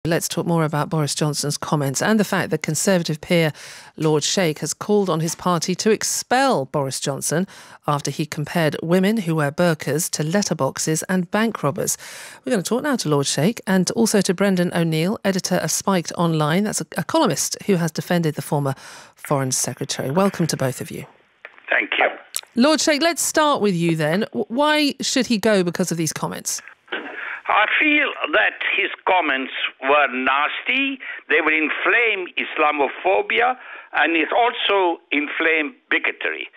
Let's talk more about Boris Johnson's comments and the fact that Conservative peer Lord Sheikh has called on his party to expel Boris Johnson after he compared women who wear burqas to letterboxes and bank robbers. We're going to talk now to Lord Sheikh and also to Brendan O'Neill, editor of Spiked Online. That's a columnist who has defended the former Foreign Secretary. Welcome to both of you. Thank you. Lord Sheikh, let's start with you then. Why should he go because of these comments? I feel that his comments were nasty. They will inflame Islamophobia and it also inflame bigotry.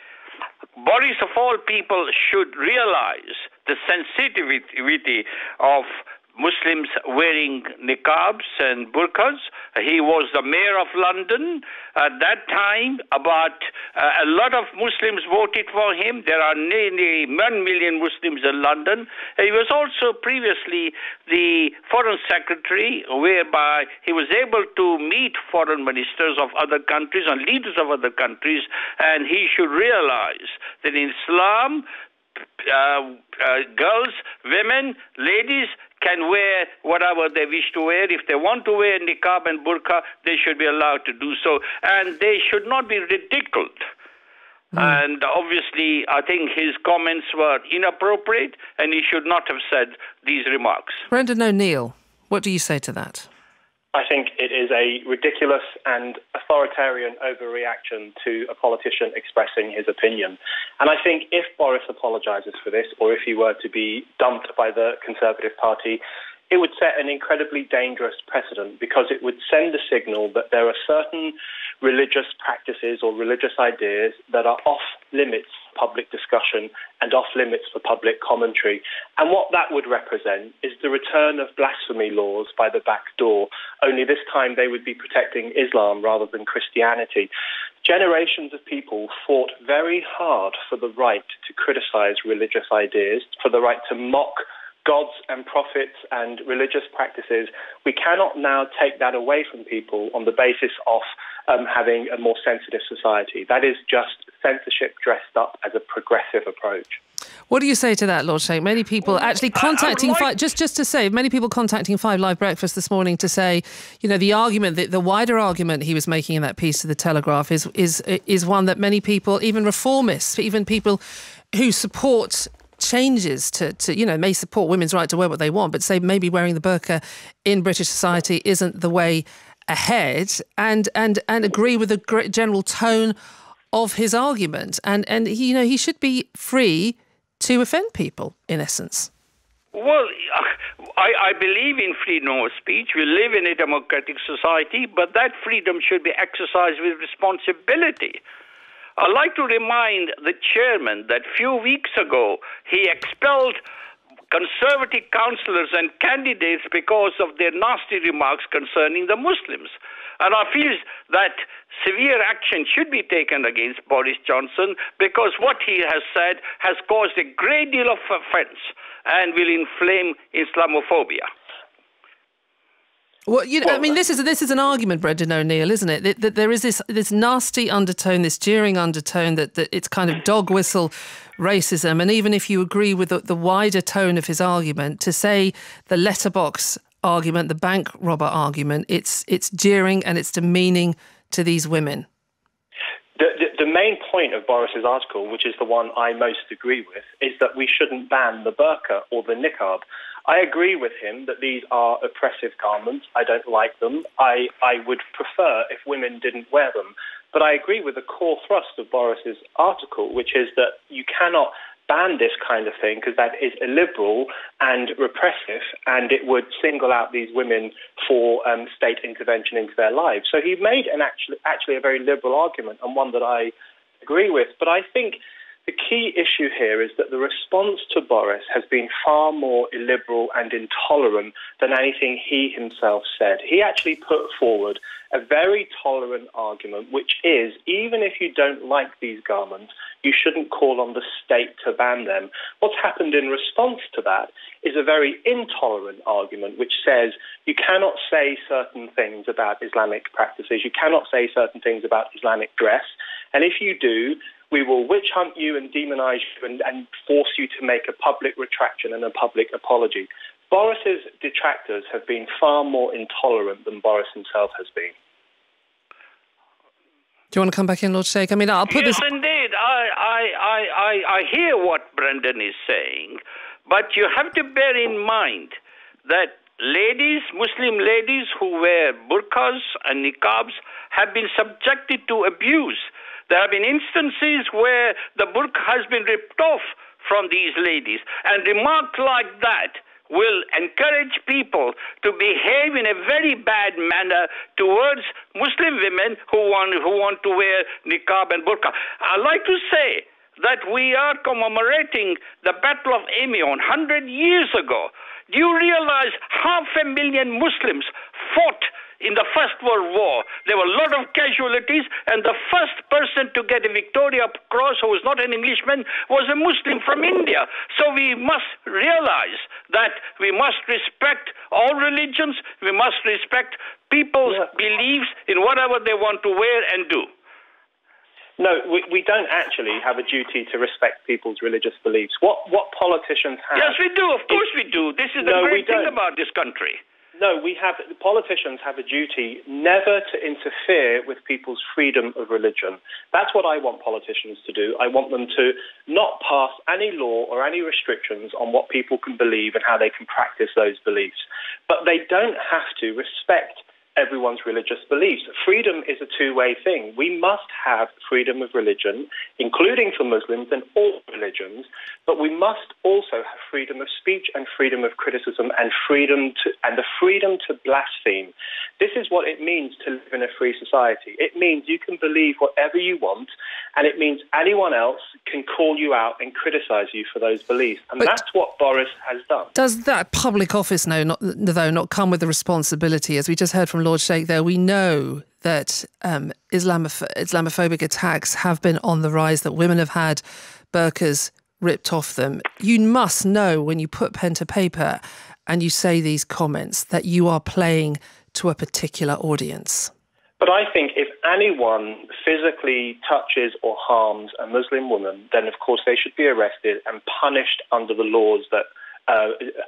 Boris, of all people, should realize the sensitivity of Muslims wearing niqabs and burqas. He was the mayor of London at that time. About a lot of Muslims voted for him. There are nearly 1 million Muslims in London. He was also previously the foreign secretary, whereby he was able to meet foreign ministers of other countries and leaders of other countries, and he should realize that in Islam, girls, women, ladies can wear whatever they wish to wear. If they want to wear niqab and burqa, they should be allowed to do so. And they should not be ridiculed. And obviously, I think his comments were inappropriate and he should not have said these remarks. Brendan O'Neill, what do you say to that? I think it is a ridiculous and authoritarian overreaction to a politician expressing his opinion. And I think if Boris apologises for this, or if he were to be dumped by the Conservative Party, it would set an incredibly dangerous precedent, because it would send a signal that there are certain religious practices or religious ideas that are off limits for public discussion and off limits for public commentary. And what that would represent is the return of blasphemy laws by the back door, only this time they would be protecting Islam rather than Christianity. Generations of people fought very hard for the right to criticise religious ideas, for the right to mock gods and prophets and religious practices. We cannot now take that away from people on the basis of having a more sensitive society. That is just censorship dressed up as a progressive approach. What do you say to that, Lord Sheikh? Many people actually contacting just to say, many people contacting 5 Live Breakfast this morning to say, you know, the argument, the wider argument he was making in that piece of the Telegraph is one that many people, even reformists, even people who support changes to you know, may support women's right to wear what they want, but say maybe wearing the burqa in British society isn't the way ahead, and agree with the general tone of his argument, and he, you know, he should be free to offend people, in essence. Well, I believe in freedom of speech. We live in a democratic society, but that freedom should be exercised with responsibility. I'd like to remind the chairman that a few weeks ago he expelled Conservative councillors and candidates because of their nasty remarks concerning the Muslims. And I feel that severe action should be taken against Boris Johnson, because what he has said has caused a great deal of offence and will inflame Islamophobia. Well, you know, I mean, this is an argument, Brendan O'Neill, isn't it? That there is this nasty undertone, this jeering undertone, that it's kind of dog whistle racism. And even if you agree with the wider tone of his argument, to say the letterbox argument, the bank robber argument, it's jeering and it's demeaning to these women. The main point of Boris's article, which is the one I most agree with, is that we shouldn't ban the burqa or the niqab. I agree with him that these are oppressive garments. I don't like them. I would prefer if women didn't wear them. But I agree with the core thrust of Boris's article, which is that you cannot ban this kind of thing because that is illiberal and repressive, and it would single out these women for state intervention into their lives. So he made actually a very liberal argument, and one that I agree with. But I think the key issue here is that the response to Boris has been far more illiberal and intolerant than anything he himself said. He actually put forward a very tolerant argument, which is, even if you don't like these garments, you shouldn't call on the state to ban them. What's happened in response to that is a very intolerant argument, which says you cannot say certain things about Islamic practices, you cannot say certain things about Islamic dress, and if you do, we will witch hunt you and demonize you and force you to make a public retraction and a public apology. Boris's detractors have been far more intolerant than Boris himself has been. Do you want to come back in, Lord Sheikh? I mean, I'll put yes, this... indeed. I hear what Brendan is saying, but you have to bear in mind that ladies, Muslim ladies who wear burqas and niqabs have been subjected to abuse. There have been instances where the burqa has been ripped off from these ladies, and remarks like that will encourage people to behave in a very bad manner towards Muslim women who want to wear niqab and burqa. I'd like to say that we are commemorating the Battle of Amiens 100 years ago. Do you realize 500,000 Muslims fought in the First World War? There were a lot of casualties, and the first person to get a Victoria Cross who was not an Englishman was a Muslim from India. So we must realize that we must respect all religions, we must respect people's beliefs in whatever they want to wear and do. No, we don't actually have a duty to respect people's religious beliefs. What politicians have... Yes, we do. Of course we do. This is the great thing about this country. No, politicians have a duty never to interfere with people's freedom of religion. That's what I want politicians to do. I want them to not pass any law or any restrictions on what people can believe and how they can practice those beliefs. But they don't have to respect everyone's religious beliefs. Freedom is a two-way thing. We must have freedom of religion, including for Muslims and all religions, but we must also have freedom of speech and freedom of criticism and the freedom to blaspheme. This is what it means to live in a free society. It means you can believe whatever you want, and it means anyone else can call you out and criticize you for those beliefs. And that's what Boris has done. Does that public office, not come with the responsibility? As we just heard from Lord Sheikh there, we know that Islamophobic attacks have been on the rise, that women have had burqas ripped off them. You must know when you put pen to paper and you say these comments that you are playing to a particular audience. But I think if anyone physically touches or harms a Muslim woman, then of course they should be arrested and punished under the laws that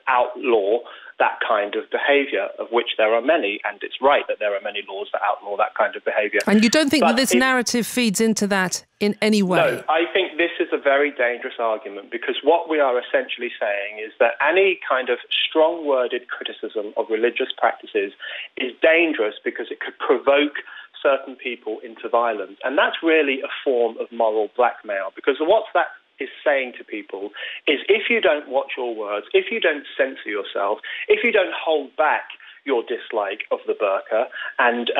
outlaw that kind of behaviour, of which there are many, and it's right that there are many laws that outlaw that kind of behaviour. And you don't think that this narrative feeds into that in any way? No, I think this is a very dangerous argument, because what we are essentially saying is that any kind of strong-worded criticism of religious practices is dangerous because it could provoke certain people into violence. And that's really a form of moral blackmail, because what that is saying to people is, if you don't watch your words, if you don't censor yourself, if you don't hold back your dislike of the burqa and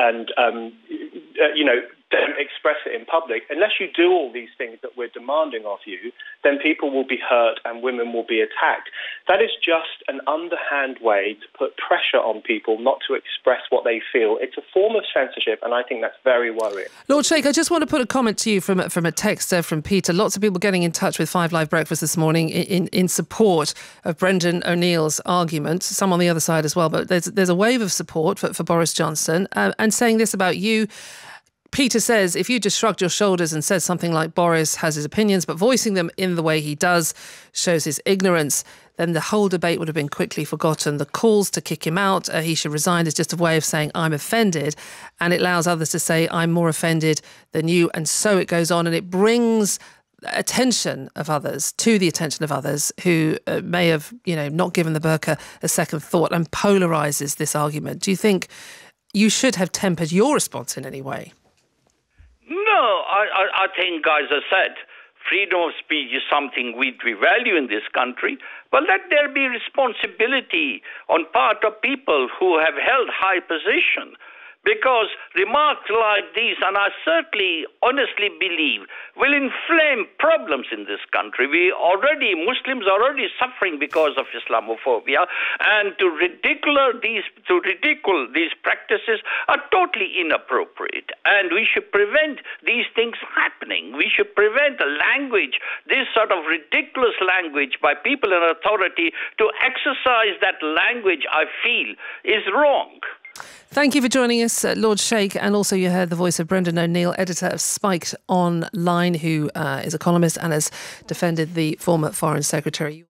don't express it in public, unless you do all these things that we're demanding of you, then people will be hurt and women will be attacked. That is just an underhand way to put pressure on people not to express what they feel. It's a form of censorship, and I think that's very worrying. Lord Sheikh, I just want to put a comment to you from a text from Peter. Lots of people getting in touch with 5 Live Breakfast this morning in support of Brendan O'Neill's argument. Some on the other side as well, but there's a wave of support for Boris Johnson, and saying this about you. Peter says, if you just shrugged your shoulders and said something like Boris has his opinions, but voicing them in the way he does shows his ignorance, then the whole debate would have been quickly forgotten. The calls to kick him out, he should resign, is just a way of saying I'm offended, and it allows others to say I'm more offended than you, and so it goes on, and it brings attention of others to the attention of others who may have, not given the burqa a second thought, and polarises this argument. Do you think you should have tempered your response in any way? No, I think, as I said, freedom of speech is something we value in this country, but let there be responsibility on part of people who have held high position. Because remarks like these, and I certainly honestly believe, will inflame problems in this country. Muslims are already suffering because of Islamophobia, and to ridicule these practices are totally inappropriate. And we should prevent these things happening. We should prevent the language, this sort of ridiculous language by people in authority. To exercise that language, I feel, is wrong. Thank you for joining us, Lord Sheikh. And also you heard the voice of Brendan O'Neill, editor of Spiked Online, who is a columnist and has defended the former Foreign Secretary.